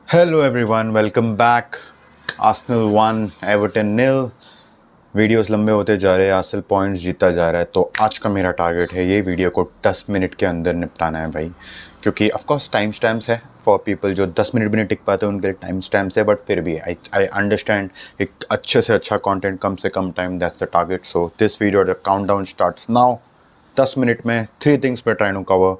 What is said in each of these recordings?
Hello everyone, welcome back. Arsenal 1, Everton nil. Videos लंबे होते जा रहे हैं, आर्सेनल पॉइंट्स जीता जा रहा है। तो आज का मेरा टारगेट है ये वीडियो को 10 मिनट के अंदर निपटाना है भाई, क्योंकि ऑफ कोर्स टाइम स्टैम्प्स है फॉर पीपल जो 10 मिनट भी नहीं टिक पाते उनके लिए टाइम स्टैम्प्स है, बट फिर भी आई अंडरस्टैंड एक अच्छे से अच्छा कंटेंट कम से कम time, that's the target. So this video the countdown starts now. 10 minute में 3 things we're trying to cover.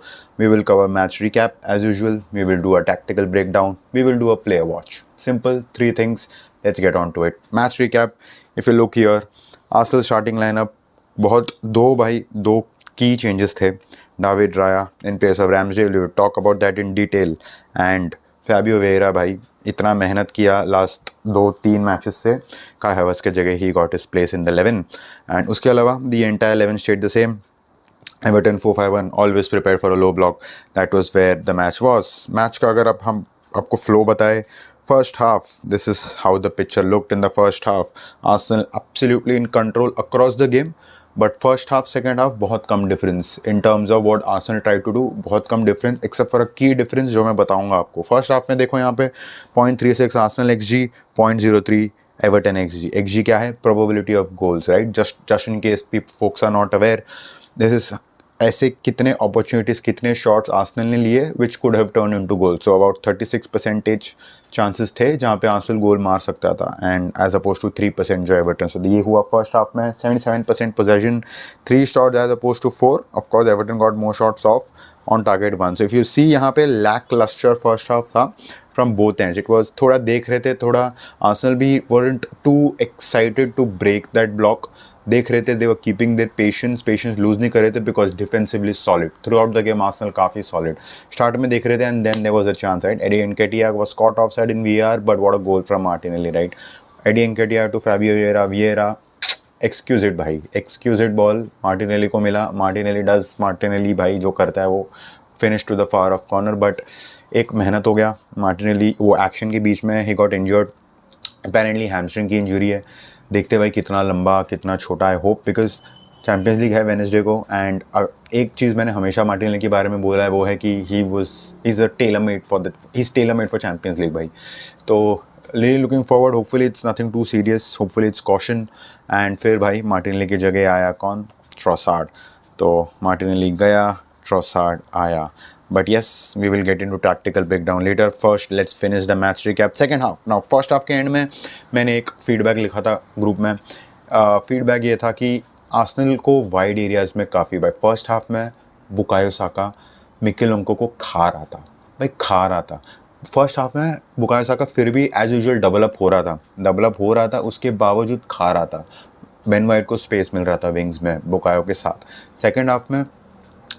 We will cover match recap as usual. We will do a tactical breakdown. We will do a player watch. Simple 3 things. Let's get on to it. Match recap. If you look here, Arsenal starting lineup बहुत दो key changes थे. David Raya in place of Ramsdale. We will talk about that in detail. And Fabio Vieira भाई इतना मेहनत किया last 2-3 matches से, काय Havertz के जगह he got his place in the 11। And उसके अलावा the entire 11 stayed the same. Everton 4-5-1 always prepared for a low block. That was where the match was. Match का अगर अब हम आपको फ्लो बताए, first half, this is how the picture looked in the first half. Arsenal absolutely in control across the game, but first half second half बहुत कम difference in terms of what Arsenal tried to do, बहुत कम difference except for a key difference जो मैं बताऊंगा आपको। first half में देखो यहाँ पे 0.36 Arsenal XG, 0.03 Everton XG। XG क्या है? Probability of goals, right? Just in case people folks are not aware, this is ऐसे कितने अपॉर्चुनिटीज, कितने शॉट्स आर्सेनल ने लिए which could have turn into goal. So about 36% chances थे जहाँ पे आर्सेनल गोल मार सकता था, एंड एज अपोज टू 3% जो एवर्टन। सो ये हुआ फर्स्ट हाफ में। 77% possession, 3 shots as oppose to 4। Of course Everton got more shots of on target 1। So if you see यहाँ पे लैक लस्टर फर्स्ट हाफ था from both ends. It was थोड़ा देख रहे थे, थोड़ा आर्सेनल भी weren't to excited to break that block. देख रहे थे, they were keeping their patience lose नहीं कर रहे थे because defensively solid throughout the game. Arsenal काफी सॉलिड स्टार्ट में देख रहे थे, and then there was a chance, right? Eddie Nketiah was caught offside in VR, but what a goal from Martinelli, right? Eddie Nketiah to Fabio Vieira, excuse it भाई, excuse it. Ball Martinelli को मिला, Martinelli भाई जो करता है वो finish to the far of corner, but एक मेहनत हो गया। मार्टिनेली वो एक्शन के बीच में he got injured, apparently hamstring की इंजरी है। देखते भाई कितना लंबा कितना छोटा है। होप बिकॉज चैंपियंस लीग है वेडनेसडे को, एंड एक चीज़ मैंने हमेशा मार्टिनेली के बारे में बोला है, वो है कि he is tailor made for Champions League भाई। तो really looking forward. Hopefully it's nothing too serious, hopefully it's caution. And फिर भाई मार्टिनेली की जगह आया कौन? ट्रॉसार्ड। तो मार्टिनेली गया, ट्रॉसार्ड आया। But yes, we will get into tactical breakdown later. First, let's finish the match recap. Second half. Now, first half के एंड में मैंने एक फीडबैक लिखा था ग्रुप में। फीडबैक ये था कि आर्सेनल को वाइड एरियाज में काफ़ी भाई फर्स्ट हाफ में बुकायो साका मिकेल ओंको को खा रहा था भाई, खा रहा था। फर्स्ट हाफ में बुकायो साका फिर भी एज यूजुअल डेवलप हो रहा था, उसके बावजूद खा रहा था। बेन वाइट को स्पेस मिल रहा था विंग्स में बुकायो के साथ। सेकेंड हाफ में,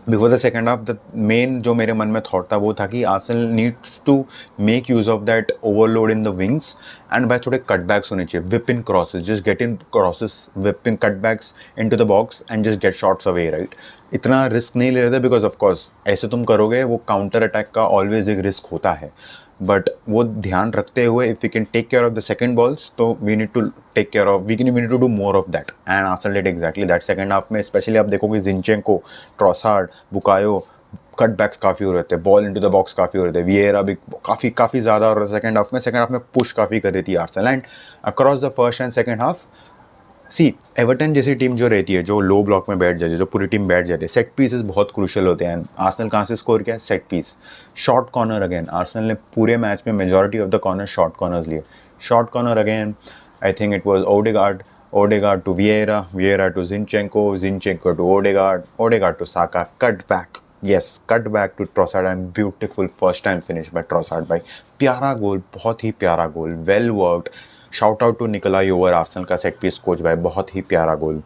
before the second half, the main जो मेरे मन में थॉट था वो था कि Arsenal needs to make use of that overload in the wings, and भाई थोड़े कटबैक्स होने चाहिए, whip in crosses, just get in crosses, whip in cutbacks into the box and just get shots away, right? इतना risk नहीं ले रहे थे because of course ऐसे तुम करोगे वो काउंटर अटैक का ऑलवेज एक रिस्क होता है, बट वो ध्यान रखते हुए if we can take care of the second balls तो we need to take care of, we need to do more of that, and Arsenal did exactly that. Second half में specially आप देखोगे जिंचेंको, Trossard, Bukayo, कटबैक्स काफ़ी हो रहे थे, ball into the box काफ़ी हो रहे थे, विएरा भी काफ़ी ज़्यादा हो रहा था सेकंड हाफ में पुश काफ़ी कर रही थी Arsenal. And across the first and second half, see Everton जैसी टीम जो रहती है, जो लो ब्लॉक में बैठ जाती है, जो पूरी टीम बैठ जाती है, सेट पीसेस बहुत क्रूशियल होते हैं। आर्सेनल कहाँ से स्कोर किया? Set piece, short corner again. Arsenal ने पूरे मैच में majority of the corner short corners लिए। Short corner again, I think it was Odegaard to Vieira to Zinchenko to Odegaard to Saka, cut back, yes cut back to Trossard, and beautiful first time finish by Trossard भाई। प्यारा goal, बहुत ही प्यारा goal, well worked. Shout out to Nicolas Jover, Arsenal का set piece coach भाई, बहुत ही प्यारा गोल।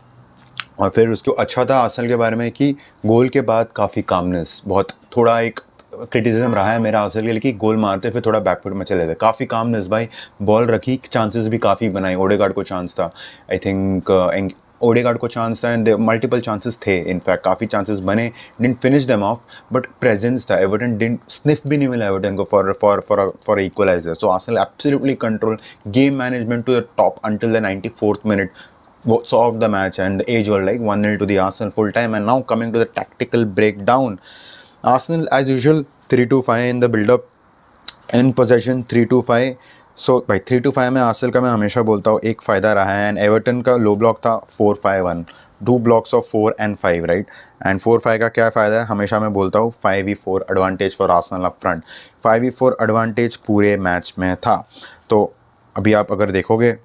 और फिर उसको अच्छा था आर्सेनल के बारे में कि गोल के बाद काफ़ी कामनेस, बहुत थोड़ा एक क्रिटिसिज्म रहा है मेरा आर्सेनल के लिए कि गोल मारते फिर थोड़ा बैकफुट में चले थे, काफ़ी कामनेस भाई, बॉल रखी, चांसेस भी काफ़ी बनाई। ओडेगार्ड को चांस था, आई थिंक ओडेगार्ड को चांस था, एंड मल्टीपल चांसेस थे, इनफैक्ट काफ़ी चांसेस बने, didn't finish them off, but presence था। एवर्टन डिडंट, स्निफ भी नहीं मिला एवर्टन को for equaliser. So Arsenal absolutely control, game management to the top until the 94th minute saw of the match, and the age were like 1-0 to the Arsenal full time. And now coming to the tactical breakdown, Arsenal as usual 3-5 in the build up. In possession 3-5। सो भाई 3-5 में Arsenal का मैं हमेशा बोलता हूँ एक फ़ायदा रहा है, एंड एवर्टन का लो ब्लॉक था 4-5-1, 2 blocks of 4 and 5, right. And 4-5 का क्या फ़ायदा है, हमेशा मैं बोलता हूँ 5v4 advantage for Arsenal up front. 5v4 advantage पूरे मैच में था। तो अभी आप अगर देखोगे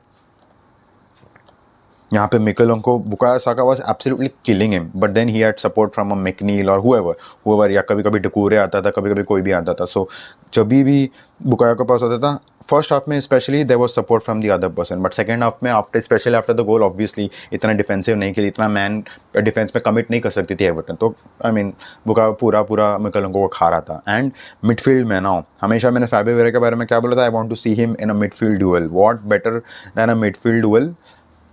यहाँ पे मिकेलोंको Bukayo Saka was absolutely killing him, but then he had support from a McNeil और हुएवर, या कभी कभी डकूरे आता था, कभी कभी कोई भी आता था। सो जब भी बुकायो के पास होता था फर्स्ट हाफ में specially there was support from the other person, but second half में after specially after the goal obviously इतना डिफेंसिव नहीं खेली, इतना मैन डिफेंस में कमिट नहीं कर सकती थी एवर्टन। तो आई मीन बुकायो पूरा पूरा मिकेलोंको को खा रहा था। एंड मिडफील्ड में नाउ हमेशा मैंने फैबियो वेरा के बारे में क्या बोला था, I want to see him in a midfield duel, what better than a midfield duel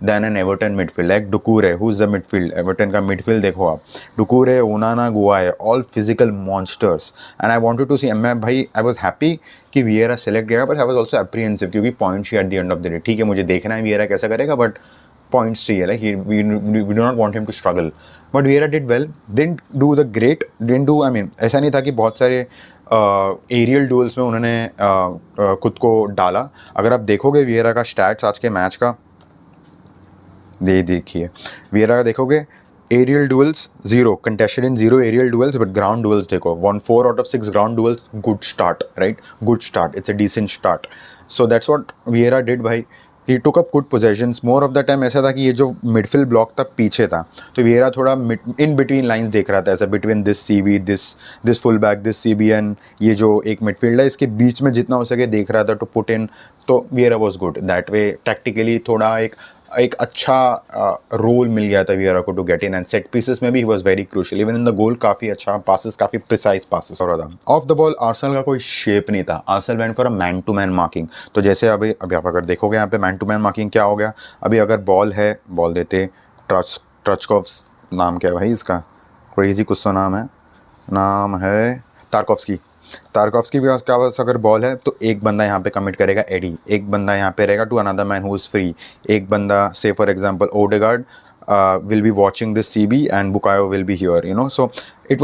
than an Everton midfield, like Doucoure who is the midfield, Everton का मिडफील्ड देखो आप, Doucoure, Onana, Gueye, all physical monsters. And I wanted to see, मैं भाई I was happy कि Vieira select गया, but I was also apprehensive क्योंकि points ही at the end of the day. ठीक है, मुझे देखना है वियेरा कैसा करेगा, बट पॉइंट्स चाहिए, like we do not want him to struggle. But Vieira did well, didn't do the great, didn't do, I mean ऐसा नहीं था कि बहुत सारे एरियल डुअल्स में उन्होंने खुद को डाला। अगर आप देखोगे वियेरा का स्टैट्स आज के मैच का, देखिए वियेरा का देखोगे, aerial duels 0, contested in 0 aerial duels, but ground duels देखो 1 4 out of 6 ground duels, good start, right, good start, it's a decent start. So that's what Vieira did भाई, he took up good possessions. More of the time ऐसा था कि ये जो midfield block था पीछे था, तो वियेरा थोड़ा इन बिटवीन लाइंस देख रहा था, ऐसा between this CB, this full back, this CB and ये जो एक मिडफील्ड है, इसके बीच में जितना हो सके देख रहा था टू पुट इन। तो Vieira was good that way, tactically थोड़ा एक अच्छा रोल मिल गया था वियेरा को to get in, and set pieces में भी he was very crucial, even in the goal काफ़ी अच्छा पासेस, काफ़ी प्रिसाइज पासेस हो रहा था। ऑफ द बॉल आर्सेनल का कोई शेप नहीं था, Arsenal went for a man to man marking. तो जैसे अभी आप अगर देखोगे यहाँ पे मैन टू मैन मार्किंग क्या हो गया, अभी अगर बॉल है, बॉल देते ट्रचकोव्स, नाम क्या है भाई इसका, क्रेजी कुछ तो नाम है तारकोव्स्की के पास क्या पास अगर बॉल है तो एक बंदा यहाँ पे कमिट करेगा एडी, एक बंदा यहाँ पे रहेगा to another man who is free, एक बंदा से for example Odegaard will be watching this CB and Bukayo will be here, you know. So it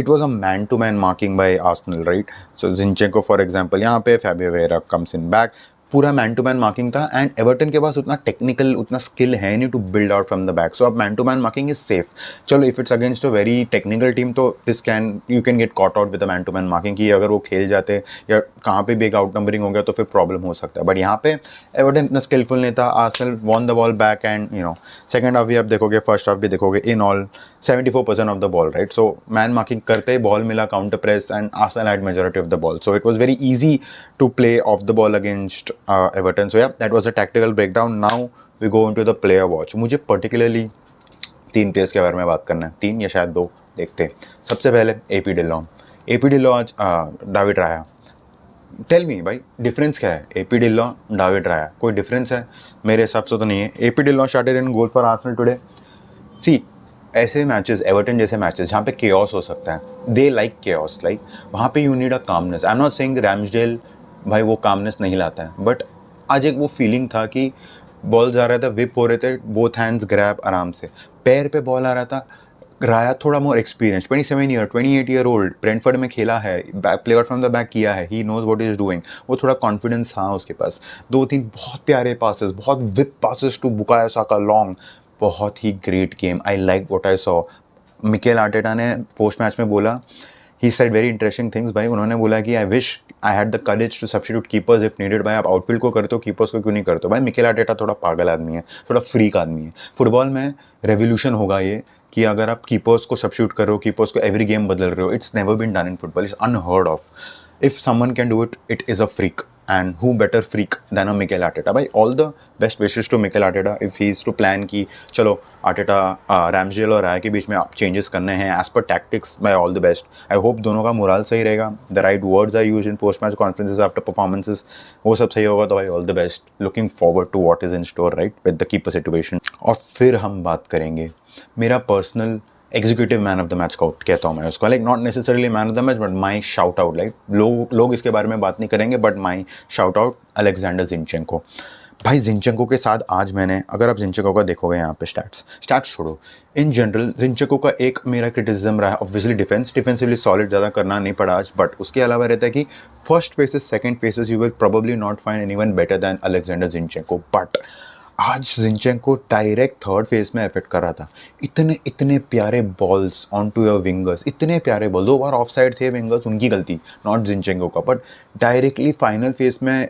was a man to man marking by Arsenal, right? So Zinchenko for example, यहाँ पे Fabio Vieira comes in back, पूरा man to man marking था। And Everton के पास उतना technical, उतना skill है नहीं to build out from the back, so अब man to man marking is safe. चलो if it's against a very technical team तो you can get caught out with the man to man marking, कि अगर वो खेल जाते या कहाँ पे भी एक आउट नंबरिंग हो गया तो फिर प्रॉब्लम हो सकता है। बट यहाँ पे एवर्टन इतना स्किलफुल नहीं था, Arsenal won the ball back, and you know second half भी आप देखोगे, फर्स्ट हाफ भी देखोगे, in all 74% of the ball, right. So man marking करते बॉल मिला, counter press, and Arsenal had majority of the ball, so it was very easy to play off the ball against Everton. So yeah, that was a tactical breakdown. Now we go into the player watch. मुझे particularly 3 players के बारे में बात करना है, 3 या शायद 2, देखते हैं। सबसे पहले एपी डिल्लो आज डेविड राया। टेल मी भाई डिफरेंस क्या है, एपी डिल्लो डेविड राया, कोई डिफरेंस है? मेरे हिसाब से तो नहीं है। एपी डिल्लो started in goal for Arsenal today. See ऐसे मैचेस, एवर्टन जैसे मैचेस जहाँ पे केओस हो सकता है, दे लाइक केओस, लाइक वहाँ पे you need a calmness. I am not saying Ramsdale भाई वो कामनेस नहीं लाता है, बट आज एक वो फीलिंग था कि बॉल जा रहा था, विप हो रहे थे, बोथ हैंड्स ग्रैब आराम से, पैर पे बॉल आ रहा था। राया थोड़ा more experience, 28 year old, Brentford में खेला है, play out from the back किया है, he knows what is doing, वो थोड़ा कॉन्फिडेंस था उसके पास। 2-3 बहुत प्यारे पासेस, बहुत whip passes to Bukayo Saka long, बहुत ही great game. I like what I saw. Mikel Arteta ने पोस्ट मैच में बोला, he said very interesting things भाई। उन्होंने बोला कि I wish I had the courage to substitute keepers if needed. भाई आप आउटफील्ड को करते हो, कीपर्स को क्यों नहीं करते हो? भाई मिकेल आर्टेटा थोड़ा पागल आदमी है, थोड़ा फ्रीक आदमी है। फुटबॉल में रेवोल्यूशन होगा ये कि अगर आप कीपर्स को सब्स्टिट्यूट कर रहे हो, कीपर्स को एवरी गेम बदल रहे हो, it's never been done in football, it's unheard of. If someone can do it, it is a freak, and who better freak than a Mikel Arteta? भाई all the best wishes to Mikel Arteta if he is to plan कि चलो Arteta Ramsdale और राय के बीच में आप changes करने हैं as per tactics, भाई all the best. I hope दोनों का मोरल सही रहेगा, the right words are used in post match conferences after performances, वो सब सही होगा तो भाई all the best. Looking forward to what is in store, right, with the keeper situation. और फिर हम बात करेंगे मेरा personal executive man of the match का कहता हूँ मैं उसको, like not necessarily man of the match, but my shout out, like लोग इसके बारे में बात नहीं करेंगे, but my shout out Alexander जिनचेंको। भाई जिंचेंको के साथ आज मैंने, अगर आप जिंचेंको का देखोगे यहाँ पे स्टैट्स छोड़ो, इन जनरल जिंचेंको का एक मेरा क्रिटिसिज्म रहा है ऑब्वियसली डिफेंसिवली सॉलिड ज़्यादा करना नहीं पड़ा आज, बट उसके अलावा रहता है कि first phases second phases you will probably not find anyone better than Alexander Zinchenko, but आज जिंचेंको डायरेक्ट थर्ड फेज में एफेक्ट कर रहा था। इतने इतने प्यारे balls on to your wingers, इतने प्यारे बॉल, 2 बार ऑफ साइड थे विंगर्स, उनकी गलती नॉट जिंचेंको का, बट डायरेक्टली फाइनल फेज में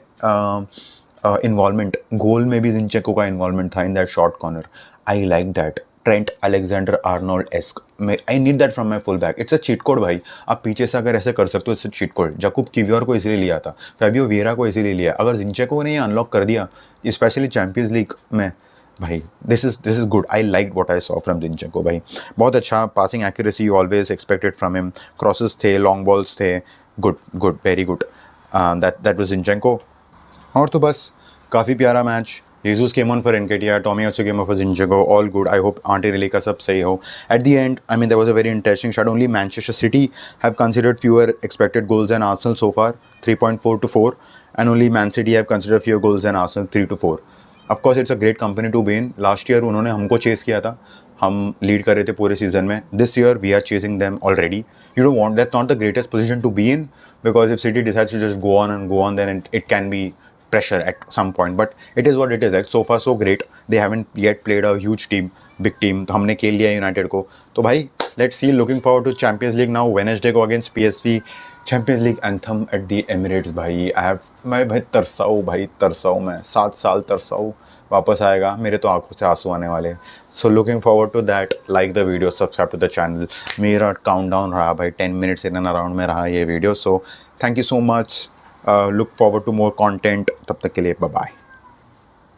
इन्वॉल्वमेंट, गोल में भी जिंचेंको का इन्वॉल्वमेंट था in that short corner. I like that Trent Alexander Arnold ask, I need that from my full back. It's a cheat code भाई, आप पीछे से अगर ऐसे कर सकते हो it's a cheat code. Jacob किवियोर को इसीलिए लिया था, फैबियो विएरा को इसीलिए लिया। अगर जिंचेंको ने ये अनलॉक कर दिया स्पेशली चैंपियंस लीग में, भाई this is good. I like what I saw from Zinchenko भाई, बहुत अच्छा passing accuracy always expected from him, crosses थे, लॉन्ग बॉल्स थे, good very good, that was Zinchenko. और तो बस काफ़ी प्यारा match. Jesus came on for Nketiah, Tommy also came on for Zinchenko, all good. I hope Ante Relay का सब सही हो. At the end, I mean, there was a very interesting shot. Only Manchester City have considered fewer expected goals than Arsenal so far, 3.4 to 4, and only Man City have considered fewer goals than Arsenal, 3 to 4. Of course, it's a great company to be in. Last year उन्होंने हमको chess किया था, हम lead कर रहे थे पूरे season में. This year we are chasing them already. You don't want, that's not the greatest position to be in, because if City decides to just go on, then it can be pressure at some point, but it is what it is. Like so far so great, they haven't yet played a huge team, big team. तो हमने खेल लिया United को, तो भाई let's see, looking forward to Champions League now. Wednesday को against PSV, Champions League anthem at the Emirates भाई. मैं भाई तरसाऊ मैं 7 साल तरसाऊ वापस आएगा, मेरे तो आंखों से आंसू आने वाले. So looking forward to that. Like the video, subscribe to the channel. मेरा काउंटडाउन रहा भाई, 10 मिनट्स इन एंड अराउंड में रहा ये video. So thank you so much. Look forward to more content. तब तक के लिए बाय बाय.